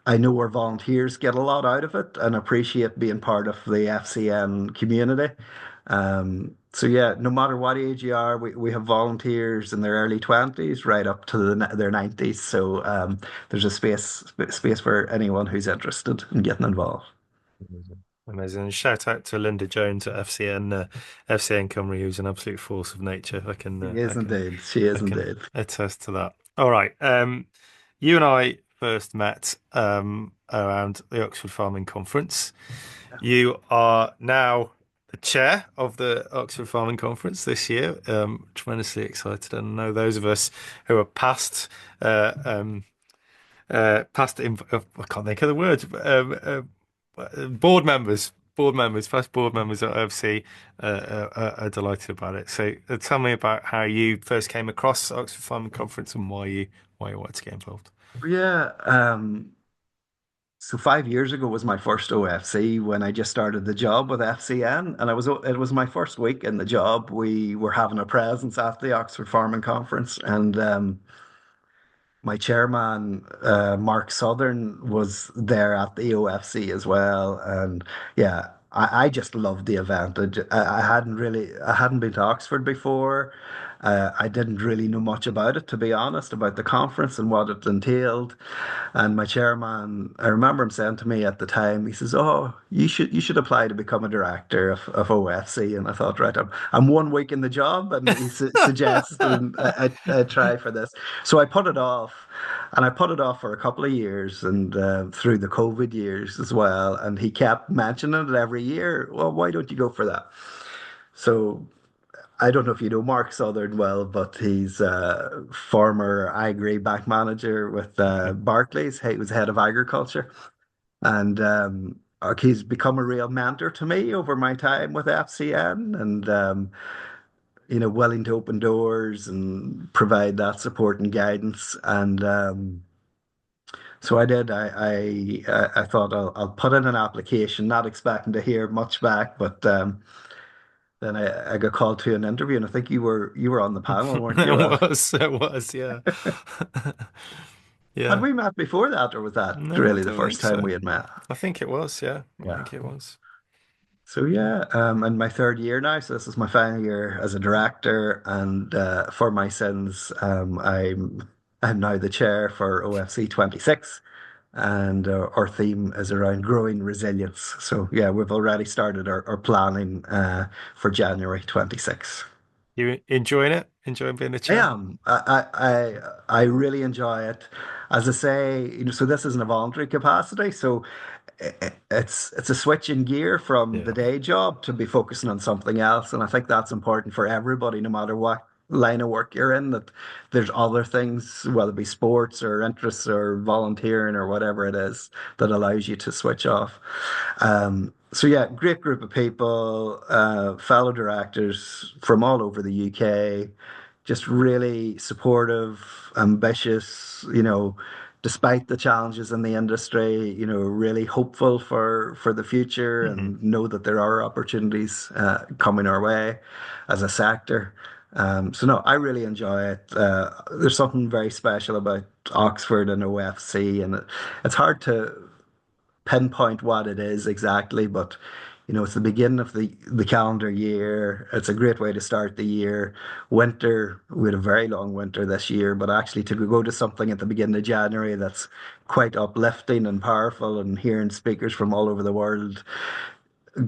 I know our volunteers get a lot out of it and appreciate being part of the FCN community. So yeah, no matter what age you are, we have volunteers in their early 20s right up to their 90s. So there's a space for anyone who's interested in getting involved. Amazing. Amazing. And shout out to Linda Jones at FCN Cymru, who's an absolute force of nature. She is indeed. She I is can indeed. attest to that. All right. You and I first met around the Oxford Farming Conference. You are now the chair of the Oxford Farming Conference this year. Tremendously excited. And I know those of us who are uh, um, I can't think of the words. Board members, past board members at OFC are delighted about it. So tell me about how you first came across Oxford Farming Conference and why you wanted to get involved. Yeah. So 5 years ago was my first OFC when I just started the job with FCN, and it was my first week in the job. We were having a presence at the Oxford Farming Conference, and my chairman, Mark Southern, was there at the OFC as well. And yeah, I just loved the event. I hadn't been to Oxford before. I didn't really know much about it, to be honest, about the conference and what it entailed. And my chairman, I remember him saying to me at the time, he says, "Oh, you should apply to become a director of OFC." And I thought, right, I'm 1 week in the job, and he suggested I try for this. So I put it off, and I put it off for a couple of years, and through the COVID years as well. And he kept mentioning it every year. Well, why don't you go for that? So I don't know if you know Mark Southern well, but he's a former Agri bank manager with Okay. Barclays. He was head of agriculture, and he's become a real mentor to me over my time with FCN, and willing to open doors and provide that support and guidance. And so I did. I thought I'll put in an application, not expecting to hear much back, but then I got called to an interview, and I think you were on the panel, weren't you? It was, yeah. Had Yeah. we met before that, or was that No, I really the don't first think time so. we had met? I think it was, yeah. I Yeah. think it was. So yeah, in my third year now, so this is my final year as a director, and for my sins, I'm now the chair for OFC 26, and our theme is around growing resilience. So yeah, we've already started our planning for January 26. You enjoying it? Enjoying being the I chair? am. I really enjoy it. As I say, so this is in a voluntary capacity, so it's a switch in gear from the Yeah. day job to be focusing on something else, and I think that's important for everybody, no matter what line of work you're in. That there's other things, whether it be sports or interests or volunteering or whatever it is, that allows you to switch off. So yeah, great group of people, fellow directors from all over the UK, just really supportive, ambitious, despite the challenges in the industry, really hopeful for the future Hmm. and know that there are opportunities coming our way as a sector. So no, I really enjoy it. There's something very special about Oxford and OFC, and it's hard to pinpoint what it is exactly, but it's the beginning of the calendar year. It's a great way to start the year. Winter, we had a very long winter this year, but actually to go to something at the beginning of January that's quite uplifting and powerful, and hearing speakers from all over the world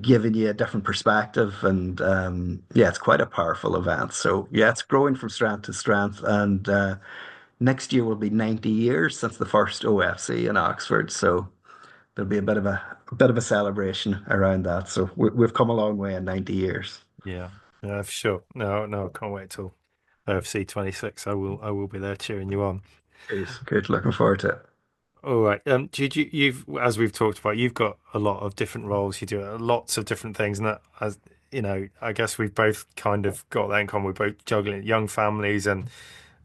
giving you a different perspective, and yeah, it's quite a powerful event. So yeah, it's growing from strength to strength, and next year will be 90 years since the first OFC in Oxford. So there'll be a bit of a celebration around that. So we've come a long way in 90 years. Yeah. Yeah, for sure. No, no, I can't wait till OFC 26. I will be there cheering you on. Good, good. Looking forward to it. All right. Jude, you've, as we've talked about, you've got a lot of different roles. You do lots of different things, and that, as you know, I guess we've both kind of got that in common. We're both juggling young families and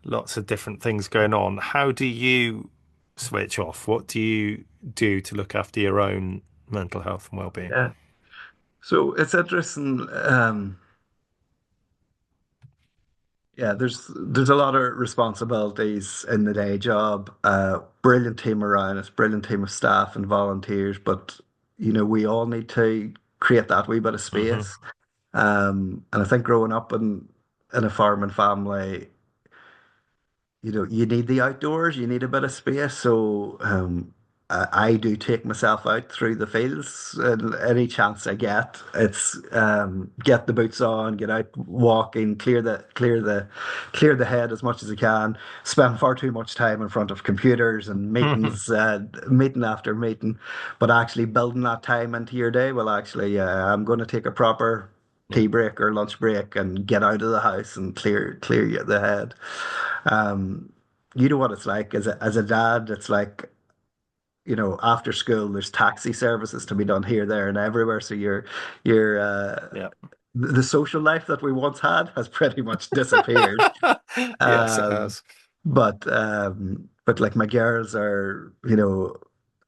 lots of different things going on. How do you switch off? What do you do to look after your own mental health and well-being? Yeah. So it's interesting. Yeah, there's a lot of responsibilities in the day job. Brilliant team around us, brilliant team of staff and volunteers, but we all need to create that wee bit of Hmm. space. And I think growing up in a farming family, you need the outdoors, you need a bit of space. So I do take myself out through the fields, and any chance I get, it's get the boots on, get out walking, clear the head as much as I can. Spend far too much time in front of computers and meetings, meeting after meeting, but actually building that time into your day. Well, actually, I'm going to take a proper Yeah. tea break or lunch break and get out of the house and clear the head. Um, you know what it's like as a dad. It's like, after school, there's taxi services to be done here, there, and everywhere. So you're Yeah. the social life that we once had has pretty much disappeared. Yes, it Um, has. but like my girls are,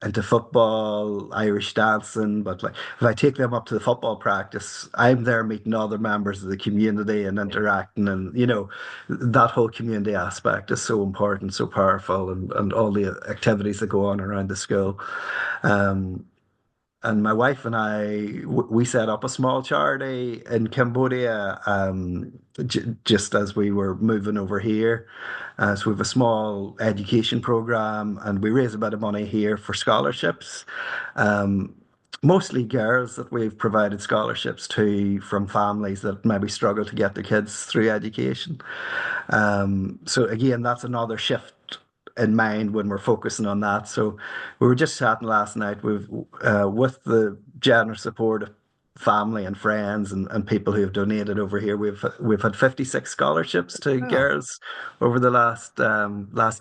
into football, Irish dancing. But like if I take them up to the football practice, I'm there meeting other members of the community and Yeah. interacting, and that whole community aspect is so important, so powerful, and all the activities that go on around the school. Um, and my wife and we set up a small charity in Cambodia, just as we were moving over here. So we have a small education program, and we raise a bit of money here for scholarships. Um, Mostly girls that we've provided scholarships to from families that maybe struggle to get their kids through education. So again, that's another shift in mind when we're focusing on that. So we were just chatting last night with the generous support of family and friends and people who have donated over here. We've had 56 scholarships to Wow, girls over the last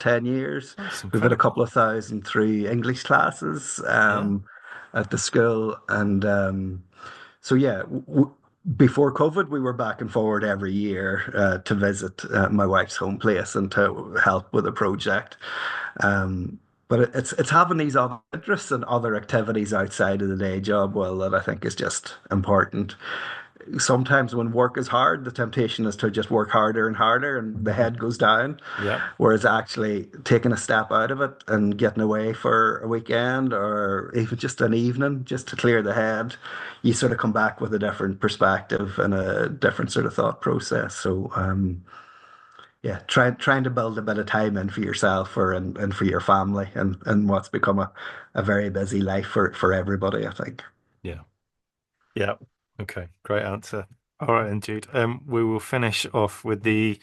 10 years. that's We've had a incredible. couple of thousand through English classes Yeah. at the school, and so yeah. Before COVID, we were back and forward every year to visit my wife's home place and to help with a project. But it's having these other interests and other activities outside of the day job, well, that I think is just important. Sometimes when work is hard, the temptation is to just work harder and harder, and the head goes down. Yeah. Whereas actually taking a step out of it and getting away for a weekend or even just an evening, just to clear the head, you sort of come back with a different perspective and a different sort of thought process. So, yeah, trying to build a bit of time in for yourself or and for your family and what's become a very busy life for everybody, I think. Yeah. Yeah. Okay. Great answer. All right, and Jude. We will finish off with the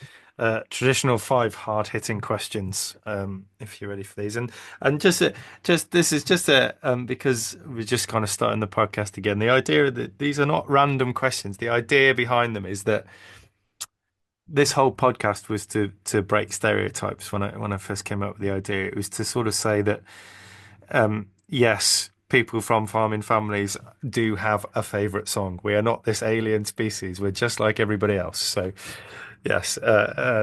traditional five hard-hitting questions. If you're ready for these, and just this is just a because we're just kind of starting the podcast again. The idea that these are not random questions. The idea behind them is that this whole podcast was to break stereotypes. When I first came up with the idea, it was to sort of say that yes, people from farming families do have a favorite song. We are not this alien species. We're just like everybody else. So, yes,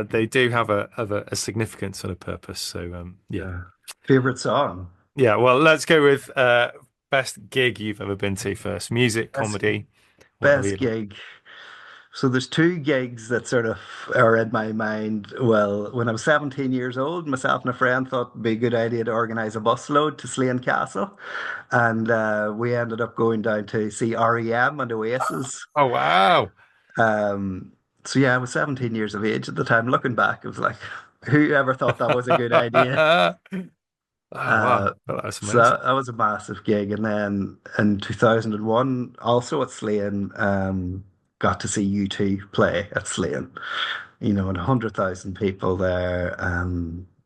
they do have a significant sort of purpose. So, yeah, Yeah. Favorite song? yeah. Well, let's go with best gig you've ever been to first. Music, Best comedy, whatever best you like. gig. So there's two gigs that sort of are in my mind. Well, when I was 17 years old, myself and a friend thought it'd be a good idea to organise a bus load to Slane Castle, and we ended up going down to see REM and Oasis. Oh wow! Um, so yeah, I was 17 years of age at the time. Looking back, it was like, who ever thought that was a good idea? Oh wow! Oh, that's So amazing. that was a massive gig. And then in 2001, also at Slane, got to see U2 play at Slane, and 100,000 people there.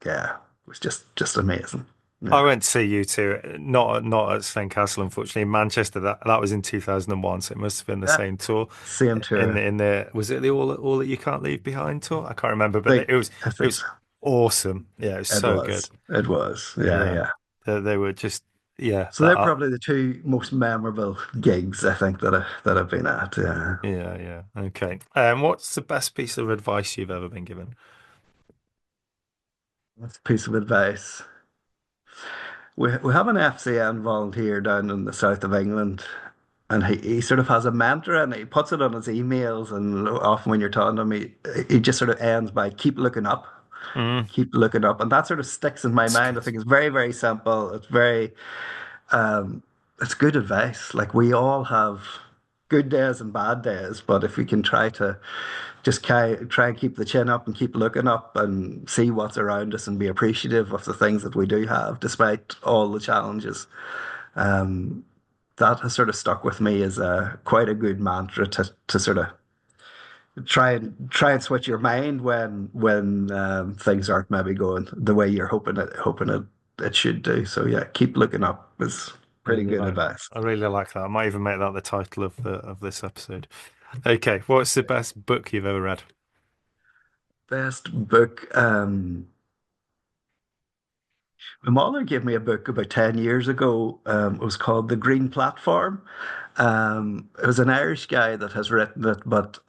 Yeah, it was just amazing. I Yeah. went to see you two, not at Slane Castle, unfortunately, in Manchester. That was in 2001, so it must have been the Yeah, same tour. same In tour. the was it the All That You Can't Leave Behind tour? I can't remember, but Think, I it think was so. awesome. Yeah, it was It so good. was. It was. Yeah, Yeah, yeah. they were just yeah So that they're probably the two most memorable gigs I think that I've been at. Yeah. yeah yeah okay. What's the best piece of advice you've ever been given? That's a piece of advice. We have an FCN volunteer down in the south of England, and he sort of has a mantra, and he puts it on his emails. And often when you're talking to him, he just sort of ends by Mm, keep looking up, and that sort of sticks in my that's mind. I good. think it's very, very simple. Um, it's good advice. Like we all have good days and bad days, but if we can try to just try and keep the chin up and keep looking up and see what's around us and be appreciative of the things that we do have, despite all the challenges. Um, that has sort of stuck with me as a quite a good mantra to sort of try and switch your mind when things aren't maybe going the way you're hoping it should do. So yeah, keep looking up is I pretty really good like that. advice. I really like that. I might even make that the title of the of this episode. Okay, what's the best book you've ever read? Best book. My mother gave me a book about 10 years ago. It was called The Green Platform. It was an Irish guy that has written it, but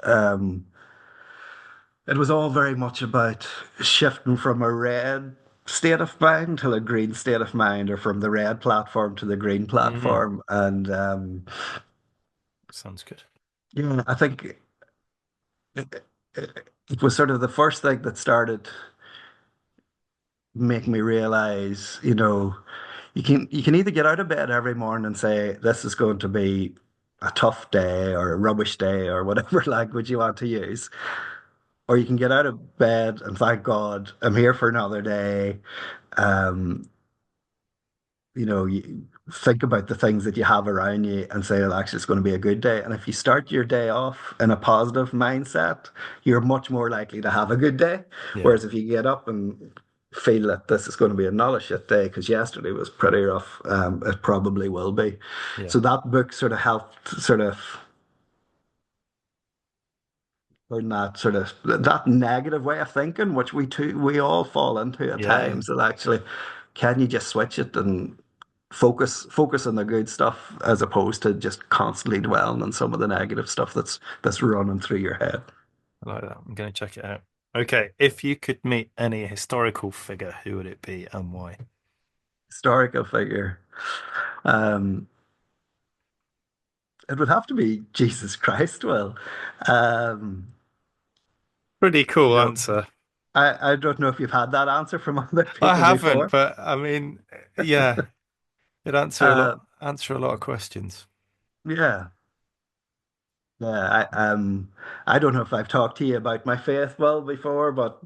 it was all very much about shifting from a red state of mind to a green state of mind, or from the red platform to the green Mm, platform. And sounds good. yeah, I think it was sort of the first thing that started making me realize, you can either get out of bed every morning and say, this is going to be a tough day or a rubbish day or whatever language you want to use. Or you can get out of bed and thank God I'm here for another day. Um, you think about the things that you have around you and say, well, actually, it's going to be a good day. And if you start your day off in a positive mindset, you're much more likely to have a good day. Yeah, Whereas if you get up and feel that this is going to be another shit day because yesterday was pretty rough, it probably will be. yeah. So that book sort of helped sort of in that sort of that negative way of thinking, which we all fall into at Yeah. times. And actually, can you just switch it and focus on the good stuff as opposed to just constantly dwelling on some of the negative stuff that's running through your head? I like that. I'm going to check it out. Okay. If you could meet any historical figure, who would it be and why? Historical figure. Um, it would have to be Jesus Christ. Well, um, Pretty you cool know, answer. I don't know if you've had that answer from other I people haven't, before. but I mean, yeah, it'd Uh, answer a lot of questions. yeah. Yeah, I don't know if I've talked to you about my faith well before, but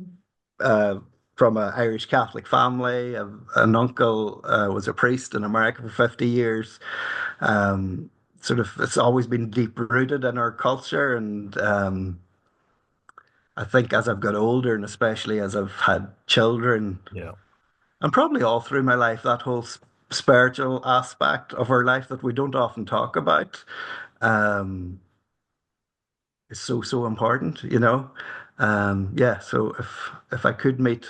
uh, from an Irish Catholic family, an uncle was a priest in America for 50 years. Um, Sort of, it's always been deep rooted in our culture, and I think as I've got older, and especially as I've had children, Yeah. and probably all through my life, that whole spiritual aspect of our life that we don't often talk about. Um, is so important, you know. Yeah, so if I could meet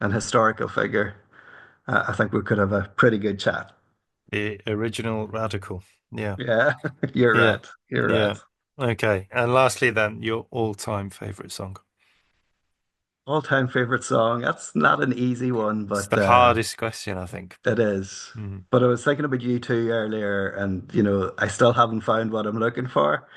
an historical figure, I think we could have a pretty good chat. The original radical. Yeah. Yeah, you're Yeah. right. You're Yeah. right. Okay. And lastly, then, your all-time favorite song. All-time favorite song. That's not an easy one, It's but the hardest question, I think. it is. Mm. But I was thinking about you two earlier, and I still haven't found what I'm looking for.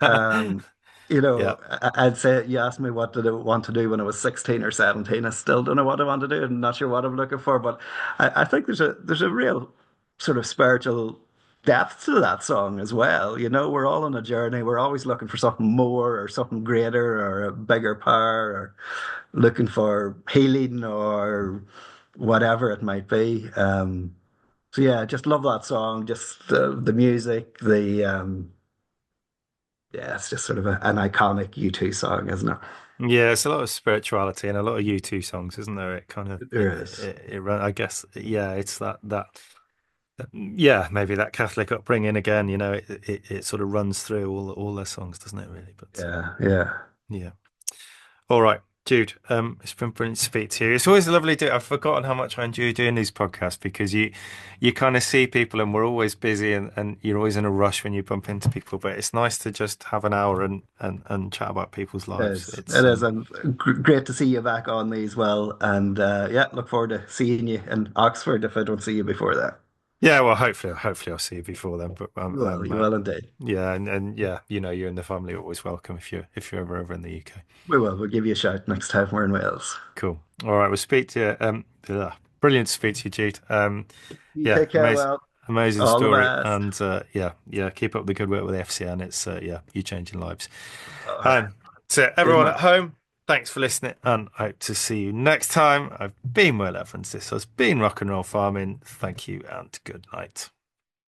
Um, Yeah. I'd say you asked me what did I want to do when I was 16 or 17. I still don't know what I want to do. I'm not sure what I'm looking for, but I think there's a real sort of spiritual depth to that song as well. We're all on a journey. We're always looking for something more or something greater or a bigger power or looking for healing or whatever it might be. So yeah, I just love that song. Just the music, yeah, it's just sort of an iconic U2 song, isn't it? Yeah, it's a lot of spirituality and a lot of U2 songs, isn't there? It kind of There is. I guess yeah, it's yeah, maybe that Catholic upbringing again, it sort of runs through all their songs, doesn't it really? But Yeah, yeah. yeah. All right, Jude. It's been brilliant to speak to you. It's always lovely to. I've forgotten how much I enjoy doing these podcasts because you kind of see people and we're always busy and you're always in a rush when you bump into people. But it's nice to just have an hour and chat about people's It lives. is. It's It is. And great to see you back on these well. And yeah, look forward to seeing you in Oxford if I don't see you before that. yeah. Well, hopefully I'll see you before then. But You will indeed. yeah, and yeah, you and the family are always welcome if you're ever over in the UK. We will. We'll give you a shout next time we're in Wales. Cool. All right, we'll speak to you. Brilliant to speak to you, Jude. You Yeah, take care, well. amazing All the story, best. and yeah, keep up the good work with the FCN. It's yeah, you changing lives. Uh, And to Good everyone man. at home, thanks for listening, and I hope to see you next time. I've been Will Evans. This has been Rock and Roll Farming. Thank you, and good night.